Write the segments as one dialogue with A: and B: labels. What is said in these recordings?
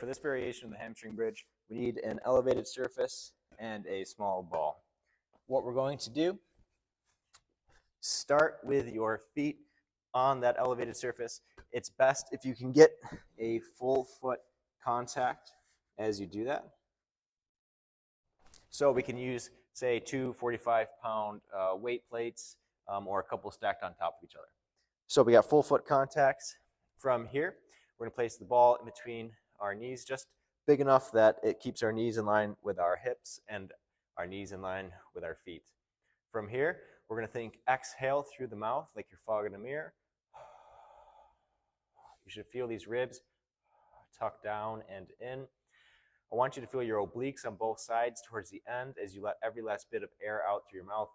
A: for this variation of the hamstring bridge, we need an elevated surface and a small ball. What we're going to do, start with your feet on that elevated surface. It's best if you can get a full foot contact as you do that. So we can use, say, two 45-pound weight plates or a couple stacked on top of each other. So we got full foot contacts. From here, we're going to place the ball in between our knees, just big enough that it keeps our knees in line with our hips and our knees in line with our feet. From here, we're going to think exhale through the mouth like you're fogging a mirror. You should feel these ribs tuck down and in. I want you to feel your obliques on both sides towards the end as you let every last bit of air out through your mouth.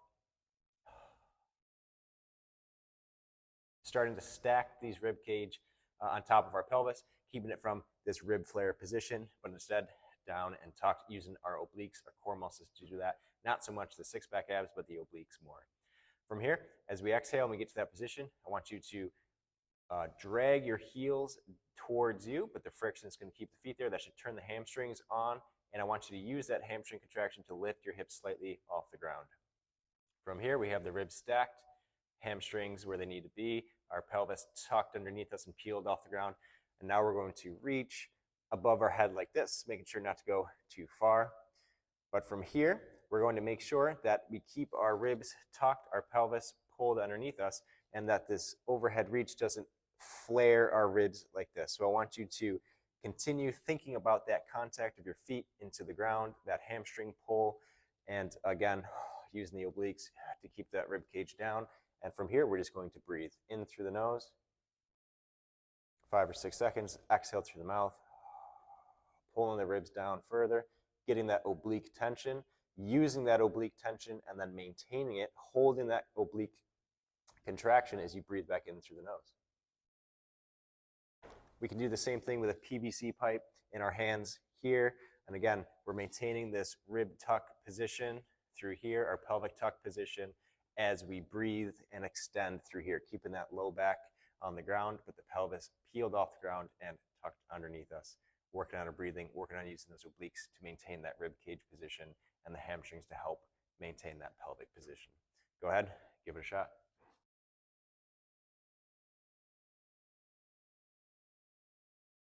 A: Starting to stack these rib cage on top of our pelvis, keeping it from this rib flare position, but instead down and tucked, using our obliques, our core muscles to do that. Not so much the six-pack abs, but the obliques more. From here, as we exhale and we get to that position, I want you to drag your heels towards you, but the friction is going to keep the feet there. That should turn the hamstrings on, and I want you to use that hamstring contraction to lift your hips slightly off the ground. From here, we have the ribs stacked, hamstrings where they need to be, our pelvis tucked underneath us and peeled off the ground. And now we're going to reach above our head like this, making sure not to go too far. But from here, we're going to make sure that we keep our ribs tucked, our pelvis pulled underneath us, and that this overhead reach doesn't flare our ribs like this. So I want you to continue thinking about that contact of your feet into the ground, that hamstring pull, and again, using the obliques to keep that rib cage down. And from here, we're just going to breathe in through the nose, 5 or 6 seconds, exhale through the mouth, pulling the ribs down further, getting that oblique tension, using that oblique tension, and then maintaining it, holding that oblique contraction as you breathe back in through the nose. We can do the same thing with a PVC pipe in our hands here. And again, we're maintaining this rib tuck position through here, our pelvic tuck position, as we breathe and extend through here, keeping that low back on the ground, but the pelvis peeled off the ground and tucked underneath us. Working on our breathing, working on using those obliques to maintain that rib cage position and the hamstrings to help maintain that pelvic position. Go ahead, give it a shot.